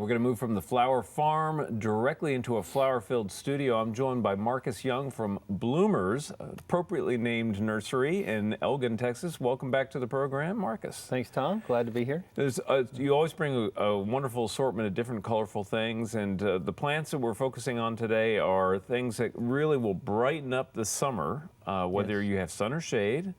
we're going to move from the flower farm directly into a flower-filled studio. I'm joined by Marcus Young from Bloomers, appropriately named nursery in Elgin, Texas. Welcome back to the program, Marcus. Thanks, Tom. Glad to be here. You always bring a wonderful assortment of different colorful things, and the plants that we're focusing on today are things that really will brighten up the summer, whether you have sun or shade,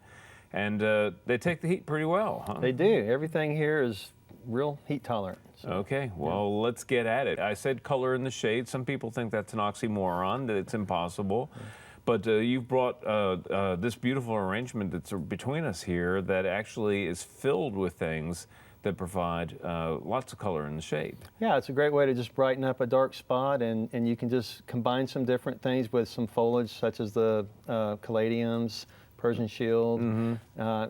and they take the heat pretty well, huh? They do. Everything here is real heat tolerant. So, okay, well, let's get at it. I said color in the shade. Some people think that's an oxymoron, that it's impossible. But you've brought this beautiful arrangement that's between us here that actually is filled with things that provide lots of color in the shade. Yeah, it's a great way to just brighten up a dark spot, and you can just combine some different things with some foliage, such as the caladiums, Persian shield,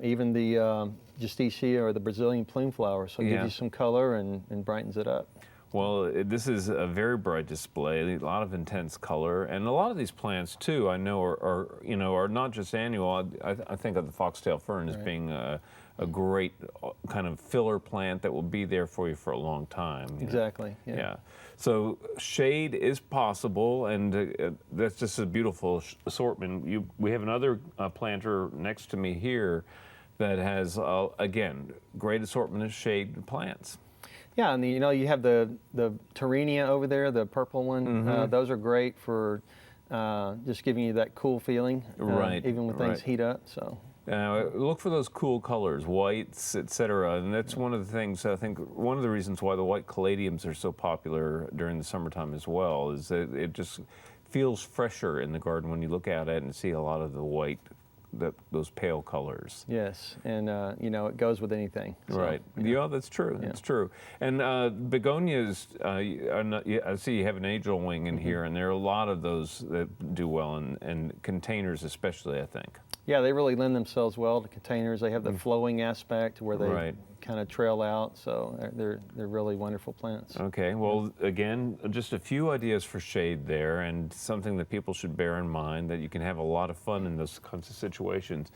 even the justicia or the Brazilian plume flower. So it gives you some color and brightens it up. Well, this is a very bright display, a lot of intense color, and a lot of these plants too, I know, are not just annual. I think of the foxtail fern as being a great kind of filler plant that will be there for you for a long time. Exactly. Yeah. So shade is possible, and that's just a beautiful assortment. We have another planter next to me here that has, again, great assortment of shade plants. Yeah, and you have the Torrenia over there, the purple one. Those are great for just giving you that cool feeling, even when things heat up. So. Look for those cool colors, whites, etc. And that's one of the things, I think, one of the reasons why the white caladiums are so popular during the summertime as well, is that it just feels fresher in the garden when you look at it and see a lot of the white, those pale colors. Yes, and it goes with anything. So, right. Yeah, that's true. Yeah. That's true. And begonias, I see you have an angel wing in here, and there are a lot of those that do well in containers, especially, I think. Yeah, they really lend themselves well to containers. They have the flowing aspect where they kind of trail out, so they're really wonderful plants. Okay, well, again, just a few ideas for shade there, and something that people should bear in mind, that you can have a lot of fun in those kinds of situations.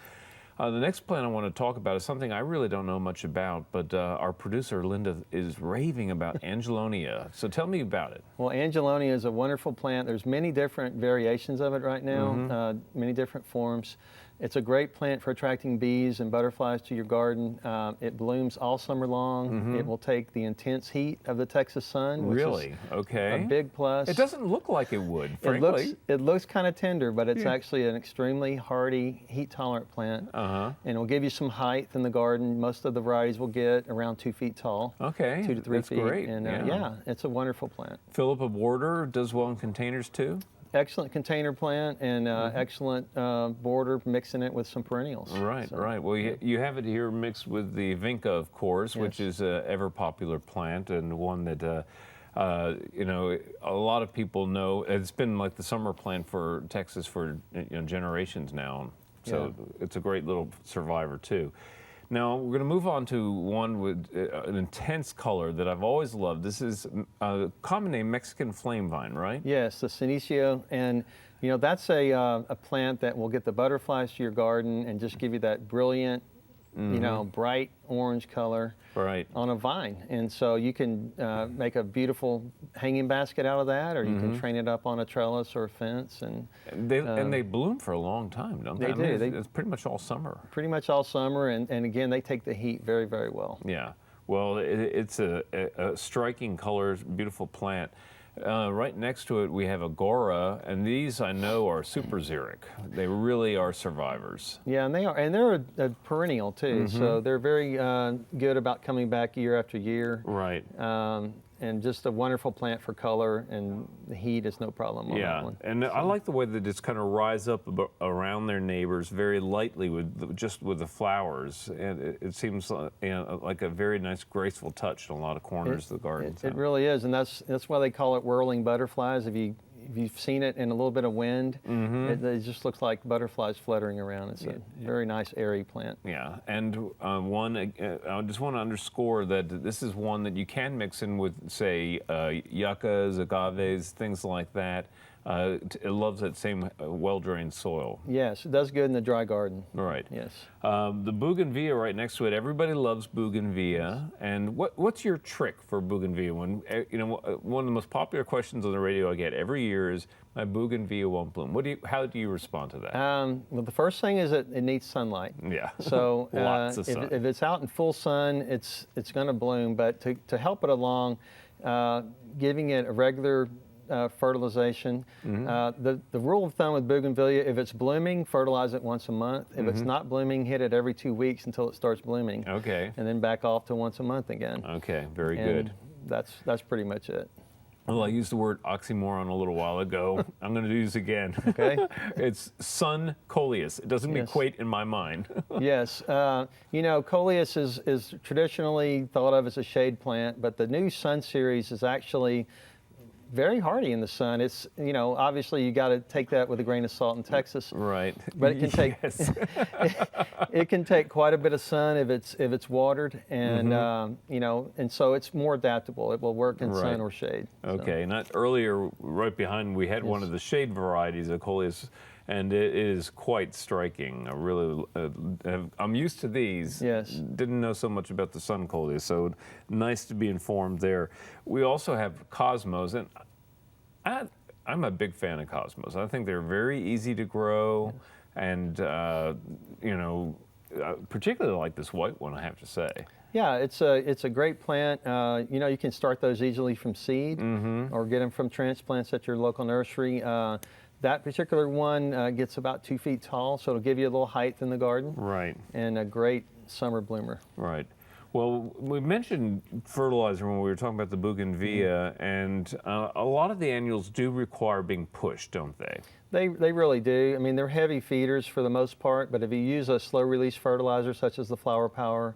The next plant I want to talk about is something I really don't know much about, but our producer, Linda, is raving about Angelonia. So tell me about it. Well, Angelonia is a wonderful plant. There's many different variations of it right now, many different forms. It's a great plant for attracting bees and butterflies to your garden. It blooms all summer long. It will take the intense heat of the Texas sun, which is a big plus. It doesn't look like it would, frankly. It looks kind of tender, but it's actually an extremely hardy, heat-tolerant plant. And it will give you some height in the garden. Most of the varieties will get around 2 feet tall. Okay, 2 to 3 that's feet. Great. And yeah, it's a wonderful plant. Philippa Border does well in containers too? Excellent container plant and excellent border, mixing it with some perennials. Right, right. Well, you have it here mixed with the vinca, of course, which is an ever popular plant, and one that a lot of people know. It's been like the summer plant for Texas for generations now. So it's a great little survivor too. Now, we're going to move on to one with an intense color that I've always loved. This is a common name, Mexican flame vine, right? Yes, the Senecio. And, that's a plant that will get the butterflies to your garden and just give you that brilliant, bright orange color on a vine. And so you can make a beautiful hanging basket out of that, or you can train it up on a trellis or a fence. And they bloom for a long time, don't they? They do. It's pretty much all summer. Pretty much all summer, and again, they take the heat very, very well. Yeah. Well, it's a striking color, beautiful plant. Right next to it, we have Agora, and these I know are super xeric. They really are survivors. Yeah, and they are, and they're a perennial too. So they're very good about coming back year after year. Right. And just a wonderful plant for color, and the heat is no problem on that one. And I like the way that it's kind of rise up around their neighbors very lightly with the flowers, and it seems like a very nice, graceful touch in a lot of corners of the garden. It really is, and that's why they call it whirling butterflies. If you've seen it in a little bit of wind, it just looks like butterflies fluttering around. It's a very nice, airy plant. Yeah, and I just want to underscore that this is one that you can mix in with, say, yuccas, agaves, things like that. it loves that same well-drained soil. Yes, it does good in the dry garden. Right. Yes. The bougainvillea right next to it. Everybody loves bougainvillea. And what's your trick for bougainvillea? When one of the most popular questions on the radio I get every year is, my bougainvillea won't bloom. How do you respond to that? Well, the first thing is that it needs sunlight. Yeah. So Lots of sun. If it's out in full sun, it's going to bloom. But to help it along, giving it a regular fertilization. The rule of thumb with bougainvillea, if it's blooming, fertilize it once a month. If it's not blooming, hit it every 2 weeks until it starts blooming. Okay. And then back off to once a month again. Okay, very And good. That's pretty much it. Well, I used the word oxymoron a little while ago. I'm going to use it again. Okay. It's sun coleus. It doesn't equate in my mind. Yes. Coleus is traditionally thought of as a shade plant, but the new Sun series is actually very hardy in the sun. It's, obviously you got to take that with a grain of salt in Texas. Right. But it can take it can take quite a bit of sun if it's watered, and and so it's more adaptable. It will work in sun or shade. Okay. So. Not earlier, right behind, we had one of the shade varieties of coleus, and it is quite striking. I'm used to these. Yes. Didn't know so much about the sun coleus, so nice to be informed there. We also have cosmos, and I'm a big fan of cosmos. I think they're very easy to grow, and particularly like this white one, I have to say. Yeah, it's a great plant. You can start those easily from seed, or get them from transplants at your local nursery. That particular one gets about 2 feet tall, so it'll give you a little height in the garden. Right. And a great summer bloomer. Right. Well, we mentioned fertilizer when we were talking about the bougainvillea, and a lot of the annuals do require being pushed, don't they? They really do. I mean, they're heavy feeders for the most part, but if you use a slow-release fertilizer such as the Flower Power,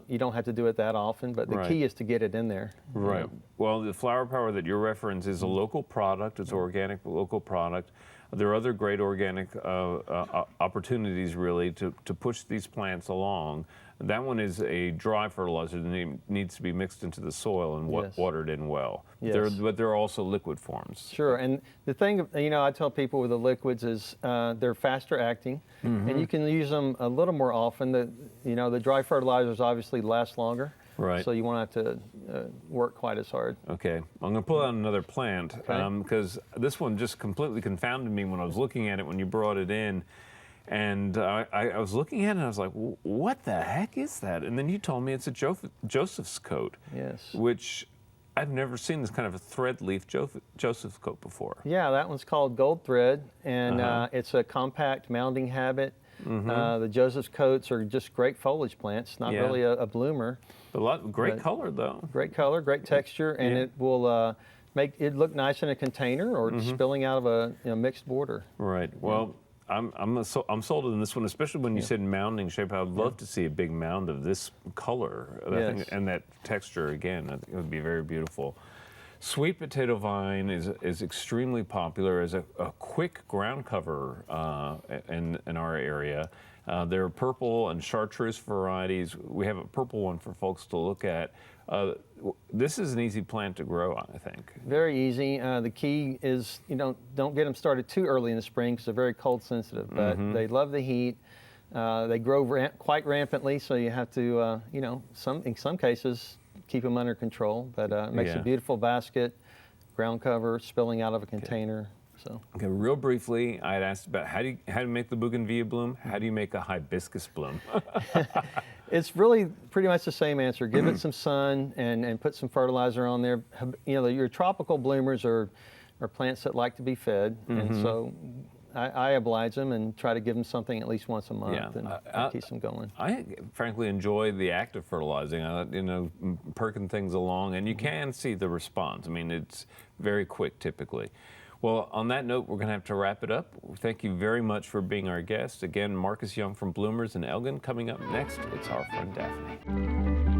you don't have to do it that often, but the key is to get it in there. Right. Well, the Flower Power that you reference is a local product. It's an organic local product. There are other great organic opportunities, really, to push these plants along. That one is a dry fertilizer that needs to be mixed into the soil and watered in well. Yes. But there are also liquid forms. Sure, and the thing, I tell people with the liquids is they're faster acting, and you can use them a little more often. The dry fertilizers obviously last longer. Right. So you won't have to work quite as hard. Okay. I'm going to pull out another plant because this one just completely confounded me when I was looking at it when you brought it in. And I was looking at it and I was like, what the heck is that? And then you told me it's a Joseph's coat. Yes. Which I've never seen this kind of a thread leaf Joseph's coat before. Yeah, that one's called Gold Thread, and it's a compact mounding habit. The Joseph's coats are just great foliage plants, not really a bloomer. Great color, though. Great color, great texture, and it will make it look nice in a container or spilling out of a mixed border. Right. Well, I'm sold on this one, especially when you said mounding shape. I'd love to see a big mound of this color and that texture again. I think it would be very beautiful. Sweet potato vine is extremely popular as a quick ground cover in our area. There are purple and chartreuse varieties. We have a purple one for folks to look at. This is an easy plant to grow, I think. Very easy. The key is don't get them started too early in the spring because they're very cold sensitive. But they love the heat. They grow quite rampantly, so you have to in some cases keep them under control. But it makes a beautiful basket, ground cover, spilling out of a container. So. Okay, real briefly, I had asked about how do you make the bougainvillea bloom? How do you make a hibiscus bloom? It's really pretty much the same answer. Give it some sun and put some fertilizer on there. Your tropical bloomers are plants that like to be fed, and so I oblige them and try to give them something at least once a month and keep them going. I frankly enjoy the act of fertilizing. Perking things along, and you can see the response. I mean, it's very quick typically. Well, on that note, we're going to have to wrap it up. Thank you very much for being our guest. Again, Marcus Young from Bloomers in Elgin. Coming up next, it's our friend Daphne.